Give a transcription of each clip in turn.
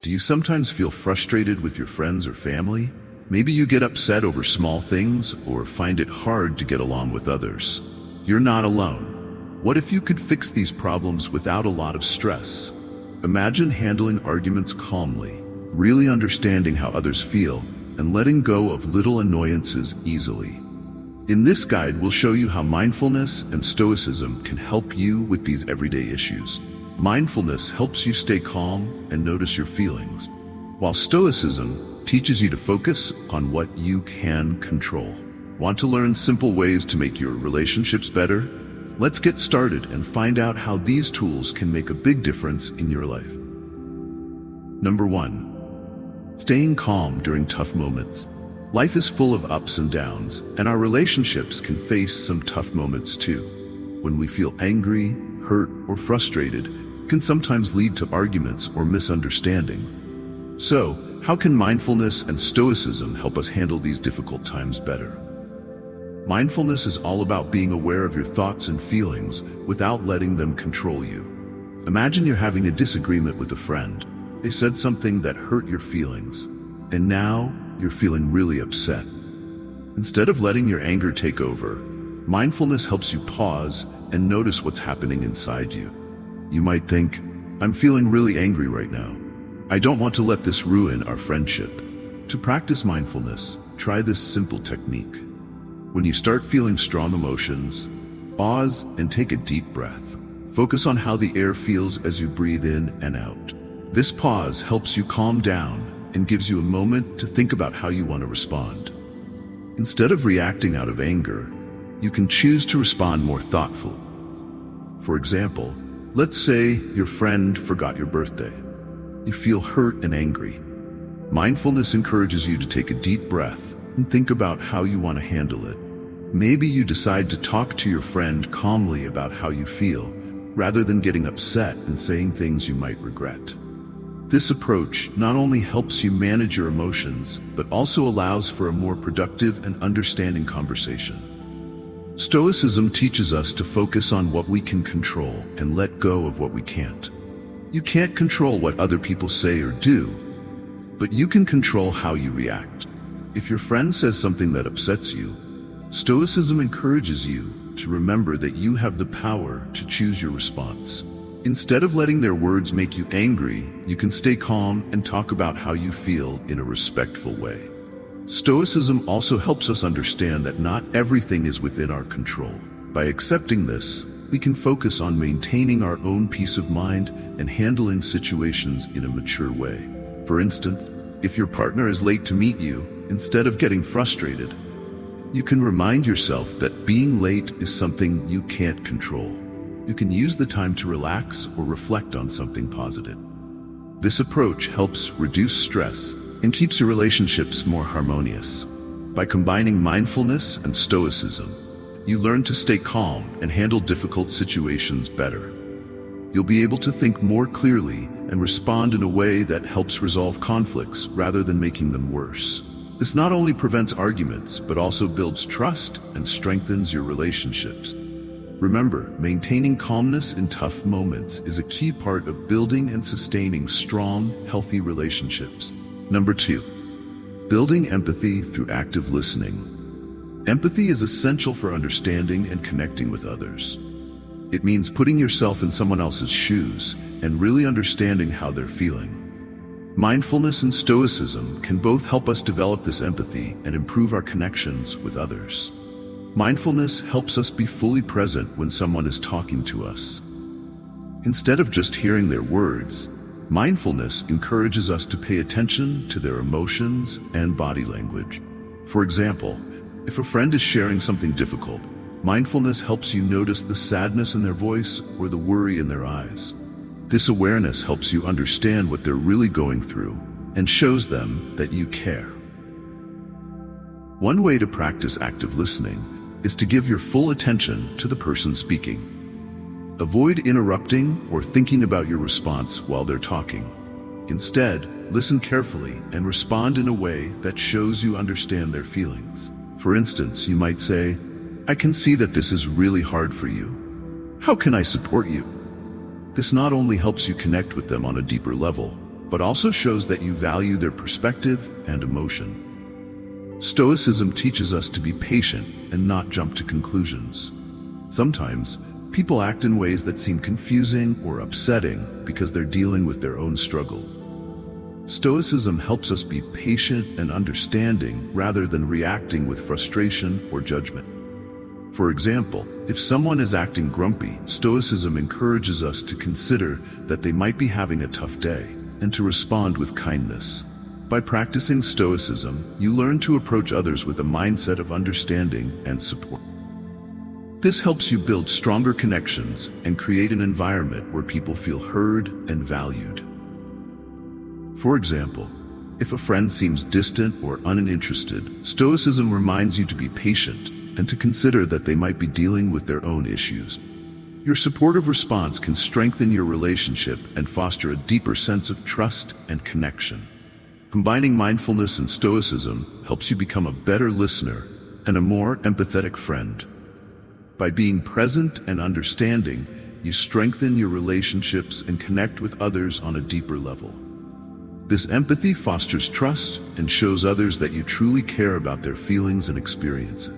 Do you sometimes feel frustrated with your friends or family? Maybe you get upset over small things or find it hard to get along with others. You're not alone. What if you could fix these problems without a lot of stress? Imagine handling arguments calmly, really understanding how others feel, and letting go of little annoyances easily. In this guide, we'll show you how mindfulness and stoicism can help you with these everyday issues. Mindfulness helps you stay calm and notice your feelings, while stoicism teaches you to focus on what you can control. Want to learn simple ways to make your relationships better? Let's get started and find out how these tools can make a big difference in your life. Number 1. Staying calm during tough moments. Life is full of ups and downs, and our relationships can face some tough moments too. When we feel angry, hurt, or frustrated, it can sometimes lead to arguments or misunderstanding. So, how can mindfulness and stoicism help us handle these difficult times better? Mindfulness is all about being aware of your thoughts and feelings without letting them control you. Imagine you're having a disagreement with a friend. They said something that hurt your feelings, and now you're feeling really upset. Instead of letting your anger take over, mindfulness helps you pause and notice what's happening inside you. You might think, I'm feeling really angry right now. I don't want to let this ruin our friendship. To practice mindfulness, try this simple technique. When you start feeling strong emotions, pause and take a deep breath. Focus on how the air feels as you breathe in and out. This pause helps you calm down and gives you a moment to think about how you want to respond. Instead of reacting out of anger, you can choose to respond more thoughtfully. For example, let's say your friend forgot your birthday. You feel hurt and angry. Mindfulness encourages you to take a deep breath and think about how you want to handle it. Maybe you decide to talk to your friend calmly about how you feel, rather than getting upset and saying things you might regret. This approach not only helps you manage your emotions, but also allows for a more productive and understanding conversation. Stoicism teaches us to focus on what we can control and let go of what we can't. You can't control what other people say or do, but you can control how you react. If your friend says something that upsets you, Stoicism encourages you to remember that you have the power to choose your response. Instead of letting their words make you angry, you can stay calm and talk about how you feel in a respectful way. Stoicism also helps us understand that not everything is within our control. By accepting this, we can focus on maintaining our own peace of mind and handling situations in a mature way. For instance, if your partner is late to meet you, instead of getting frustrated, you can remind yourself that being late is something you can't control. You can use the time to relax or reflect on something positive. This approach helps reduce stress and keeps your relationships more harmonious. By combining mindfulness and stoicism, you learn to stay calm and handle difficult situations better. You'll be able to think more clearly and respond in a way that helps resolve conflicts rather than making them worse. This not only prevents arguments, but also builds trust and strengthens your relationships. Remember, maintaining calmness in tough moments is a key part of building and sustaining strong, healthy relationships. Number 2, building empathy through active listening. Empathy is essential for understanding and connecting with others. It means putting yourself in someone else's shoes and really understanding how they're feeling. Mindfulness and stoicism can both help us develop this empathy and improve our connections with others. Mindfulness helps us be fully present when someone is talking to us. Instead of just hearing their words, mindfulness encourages us to pay attention to their emotions and body language. For example, if a friend is sharing something difficult, mindfulness helps you notice the sadness in their voice or the worry in their eyes. This awareness helps you understand what they're really going through and shows them that you care. One way to practice active listening is to give your full attention to the person speaking. Avoid interrupting or thinking about your response while they're talking. Instead, listen carefully and respond in a way that shows you understand their feelings. For instance, you might say, "I can see that this is really hard for you. How can I support you?" This not only helps you connect with them on a deeper level, but also shows that you value their perspective and emotion. Stoicism teaches us to be patient and not jump to conclusions. Sometimes, people act in ways that seem confusing or upsetting because they're dealing with their own struggle. Stoicism helps us be patient and understanding rather than reacting with frustration or judgment. For example, if someone is acting grumpy, Stoicism encourages us to consider that they might be having a tough day and to respond with kindness. By practicing Stoicism, you learn to approach others with a mindset of understanding and support. This helps you build stronger connections and create an environment where people feel heard and valued. For example, if a friend seems distant or uninterested, Stoicism reminds you to be patient and to consider that they might be dealing with their own issues. Your supportive response can strengthen your relationship and foster a deeper sense of trust and connection. Combining mindfulness and Stoicism helps you become a better listener and a more empathetic friend. By being present and understanding, you strengthen your relationships and connect with others on a deeper level. This empathy fosters trust and shows others that you truly care about their feelings and experiences.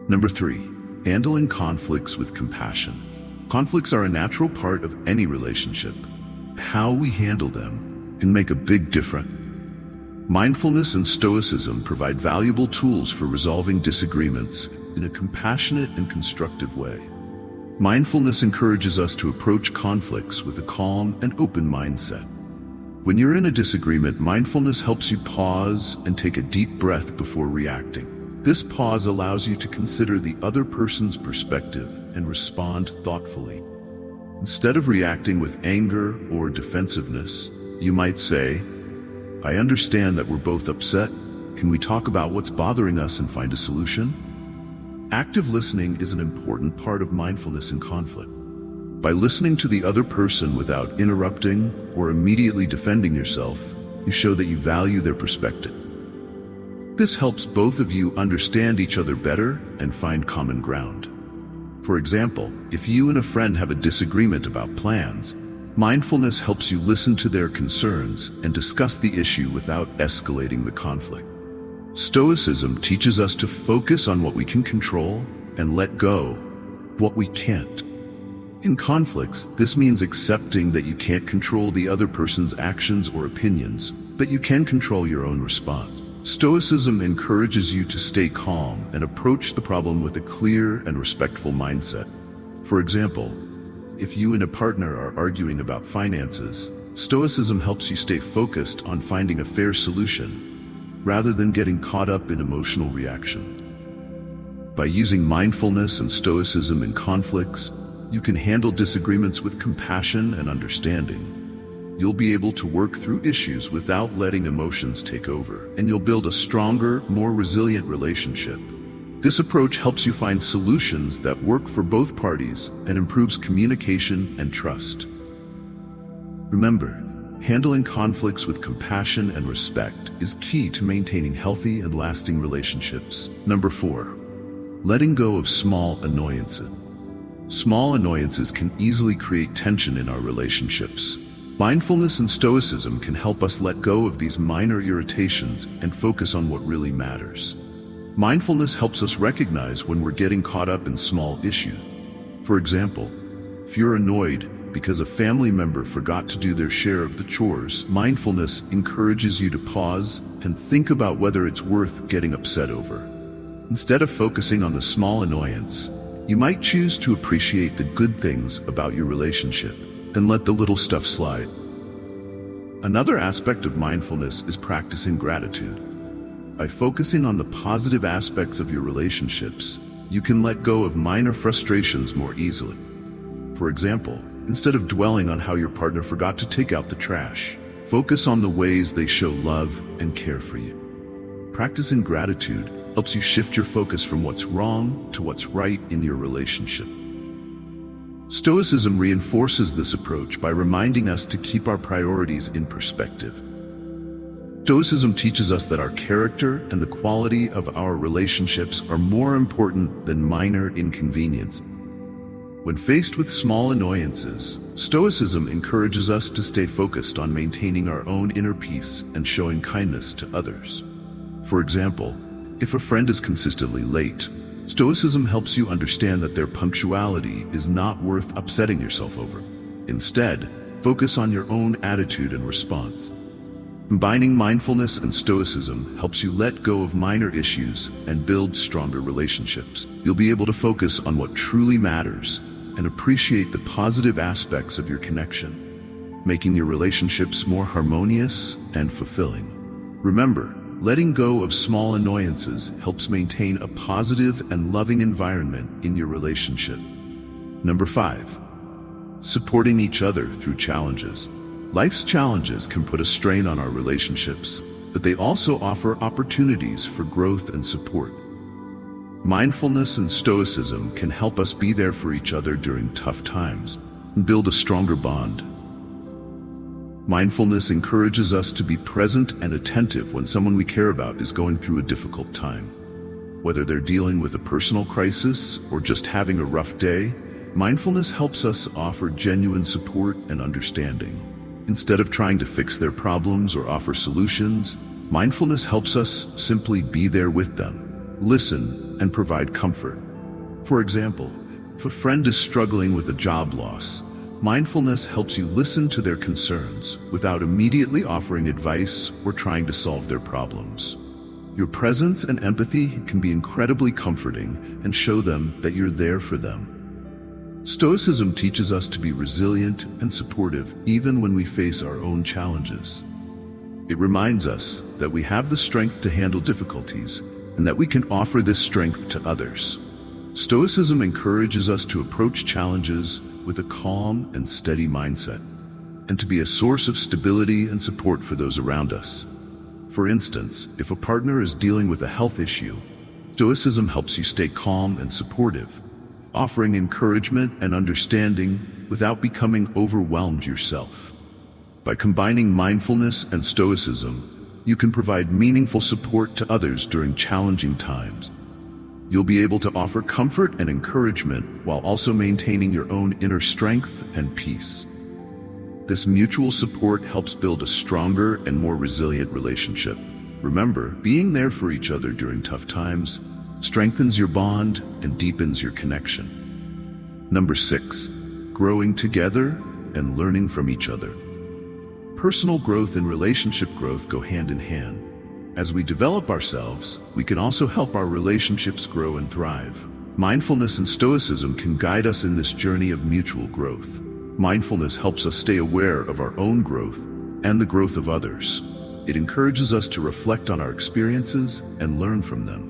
Number 3, handling conflicts with compassion. Conflicts are a natural part of any relationship. How we handle them can make a big difference. Mindfulness and Stoicism provide valuable tools for resolving disagreements in a compassionate and constructive way. Mindfulness encourages us to approach conflicts with a calm and open mindset. When you're in a disagreement, mindfulness helps you pause and take a deep breath before reacting. This pause allows you to consider the other person's perspective and respond thoughtfully. Instead of reacting with anger or defensiveness, you might say, "I understand that we're both upset. Can we talk about what's bothering us and find a solution?" Active listening is an important part of mindfulness in conflict. By listening to the other person without interrupting or immediately defending yourself, you show that you value their perspective. This helps both of you understand each other better and find common ground. For example, if you and a friend have a disagreement about plans, mindfulness helps you listen to their concerns and discuss the issue without escalating the conflict. Stoicism teaches us to focus on what we can control and let go what we can't. In conflicts, this means accepting that you can't control the other person's actions or opinions, but you can control your own response. Stoicism encourages you to stay calm and approach the problem with a clear and respectful mindset. For example, if you and a partner are arguing about finances, Stoicism helps you stay focused on finding a fair solution, rather than getting caught up in emotional reaction. By using mindfulness and Stoicism in conflicts, you can handle disagreements with compassion and understanding. You'll be able to work through issues without letting emotions take over, and you'll build a stronger, more resilient relationship. This approach helps you find solutions that work for both parties and improves communication and trust. Remember, handling conflicts with compassion and respect is key to maintaining healthy and lasting relationships. Number 4, letting go of small annoyances. Small annoyances can easily create tension in our relationships. Mindfulness and Stoicism can help us let go of these minor irritations and focus on what really matters. Mindfulness helps us recognize when we're getting caught up in small issues. For example, if you're annoyed because a family member forgot to do their share of the chores, mindfulness encourages you to pause and think about whether it's worth getting upset over. Instead of focusing on the small annoyance, you might choose to appreciate the good things about your relationship and let the little stuff slide. Another aspect of mindfulness is practicing gratitude. By focusing on the positive aspects of your relationships, you can let go of minor frustrations more easily. For example, instead of dwelling on how your partner forgot to take out the trash, focus on the ways they show love and care for you. Practicing gratitude helps you shift your focus from what's wrong to what's right in your relationship. Stoicism reinforces this approach by reminding us to keep our priorities in perspective. Stoicism teaches us that our character and the quality of our relationships are more important than minor inconvenience. When faced with small annoyances, Stoicism encourages us to stay focused on maintaining our own inner peace and showing kindness to others. For example, if a friend is consistently late, Stoicism helps you understand that their punctuality is not worth upsetting yourself over. Instead, focus on your own attitude and response. Combining mindfulness and Stoicism helps you let go of minor issues and build stronger relationships. You'll be able to focus on what truly matters and appreciate the positive aspects of your connection, making your relationships more harmonious and fulfilling. Remember, letting go of small annoyances helps maintain a positive and loving environment in your relationship. Number 5. Supporting each other through challenges. Life's challenges can put a strain on our relationships, but they also offer opportunities for growth and support. Mindfulness and Stoicism can help us be there for each other during tough times and build a stronger bond. Mindfulness encourages us to be present and attentive when someone we care about is going through a difficult time. Whether they're dealing with a personal crisis or just having a rough day, mindfulness helps us offer genuine support and understanding. Instead of trying to fix their problems or offer solutions, mindfulness helps us simply be there with them, listen, and provide comfort. For example, if a friend is struggling with a job loss, mindfulness helps you listen to their concerns without immediately offering advice or trying to solve their problems. Your presence and empathy can be incredibly comforting and show them that you're there for them. Stoicism teaches us to be resilient and supportive even when we face our own challenges. It reminds us that we have the strength to handle difficulties and that we can offer this strength to others. Stoicism encourages us to approach challenges with a calm and steady mindset, and to be a source of stability and support for those around us. For instance, if a partner is dealing with a health issue, Stoicism helps you stay calm and supportive, offering encouragement and understanding without becoming overwhelmed yourself. By combining mindfulness and Stoicism, you can provide meaningful support to others during challenging times. You'll be able to offer comfort and encouragement while also maintaining your own inner strength and peace. This mutual support helps build a stronger and more resilient relationship. Remember, being there for each other during tough times strengthens your bond and deepens your connection. Number 6, growing together and learning from each other. Personal growth and relationship growth go hand in hand. As we develop ourselves, we can also help our relationships grow and thrive. Mindfulness and Stoicism can guide us in this journey of mutual growth. Mindfulness helps us stay aware of our own growth and the growth of others. It encourages us to reflect on our experiences and learn from them.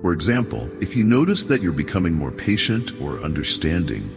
For example, if you notice that you're becoming more patient or understanding,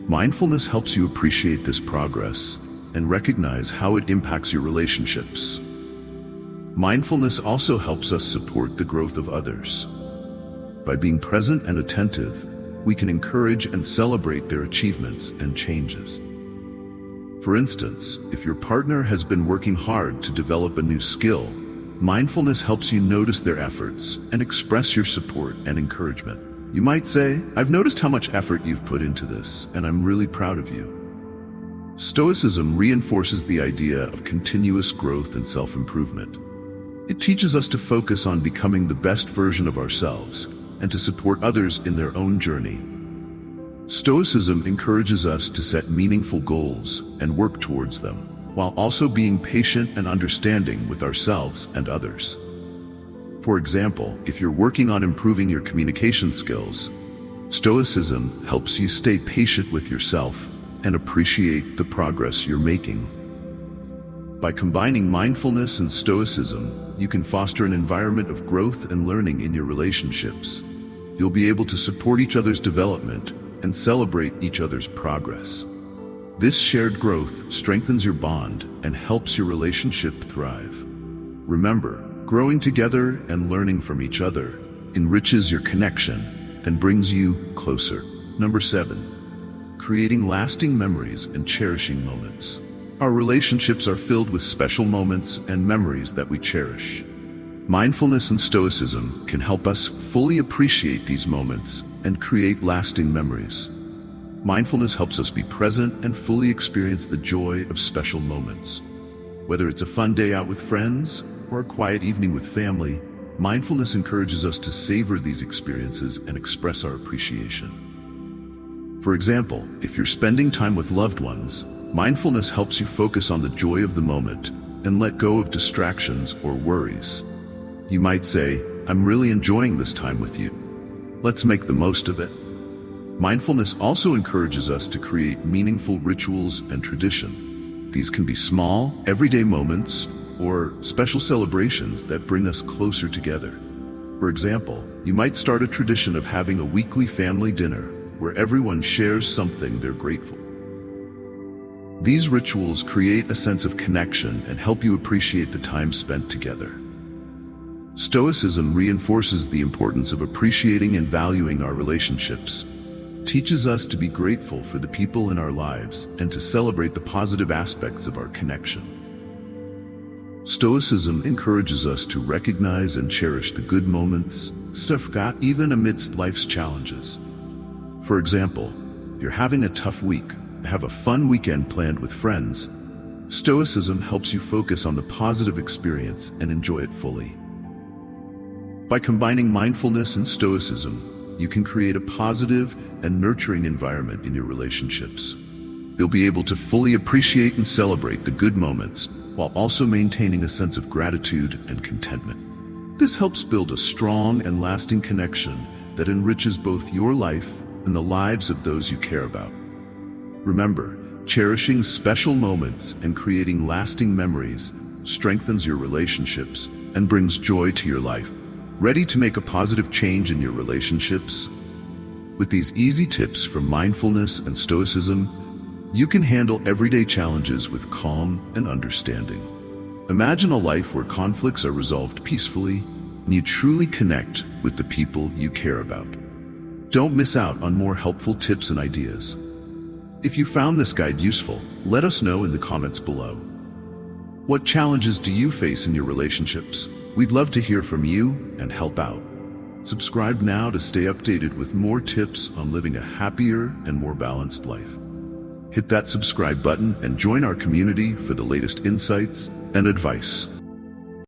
mindfulness helps you appreciate this progress and recognize how it impacts your relationships. Mindfulness also helps us support the growth of others. By being present and attentive, we can encourage and celebrate their achievements and changes. For instance, if your partner has been working hard to develop a new skill, mindfulness helps you notice their efforts and express your support and encouragement. You might say, "I've noticed how much effort you've put into this, and I'm really proud of you." Stoicism reinforces the idea of continuous growth and self-improvement. It teaches us to focus on becoming the best version of ourselves and to support others in their own journey. Stoicism encourages us to set meaningful goals and work towards them, while also being patient and understanding with ourselves and others. For example, if you're working on improving your communication skills, Stoicism helps you stay patient with yourself and appreciate the progress you're making. By combining mindfulness and Stoicism, you can foster an environment of growth and learning in your relationships. You'll be able to support each other's development and celebrate each other's progress. This shared growth strengthens your bond and helps your relationship thrive. Remember, growing together and learning from each other enriches your connection and brings you closer. Number 7, creating lasting memories and cherishing moments. Our relationships are filled with special moments and memories that we cherish. Mindfulness and Stoicism can help us fully appreciate these moments and create lasting memories. Mindfulness helps us be present and fully experience the joy of special moments. Whether it's a fun day out with friends or a quiet evening with family, mindfulness encourages us to savor these experiences and express our appreciation. For example, if you're spending time with loved ones, mindfulness helps you focus on the joy of the moment and let go of distractions or worries. You might say, "I'm really enjoying this time with you. Let's make the most of it." Mindfulness also encourages us to create meaningful rituals and traditions. These can be small, everyday moments or special celebrations that bring us closer together. For example, you might start a tradition of having a weekly family dinner where everyone shares something they're grateful for. These rituals create a sense of connection and help you appreciate the time spent together. Stoicism reinforces the importance of appreciating and valuing our relationships. It teaches us to be grateful for the people in our lives and to celebrate the positive aspects of our connection. Stoicism encourages us to recognize and cherish the good moments, even amidst life's challenges. For example, you're having a tough week, have a fun weekend planned with friends. Stoicism helps you focus on the positive experience and enjoy it fully. By combining mindfulness and stoicism, you can create a positive and nurturing environment in your relationships. You'll be able to fully appreciate and celebrate the good moments while also maintaining a sense of gratitude and contentment. This helps build a strong and lasting connection that enriches both your life and the lives of those you care about. Remember, cherishing special moments and creating lasting memories strengthens your relationships and brings joy to your life. Ready to make a positive change in your relationships? With these easy tips from mindfulness and stoicism, you can handle everyday challenges with calm and understanding. Imagine a life where conflicts are resolved peacefully and you truly connect with the people you care about. Don't miss out on more helpful tips and ideas. If you found this guide useful, let us know in the comments below. What challenges do you face in your relationships? We'd love to hear from you and help out. Subscribe now to stay updated with more tips on living a happier and more balanced life. Hit that subscribe button and join our community for the latest insights and advice.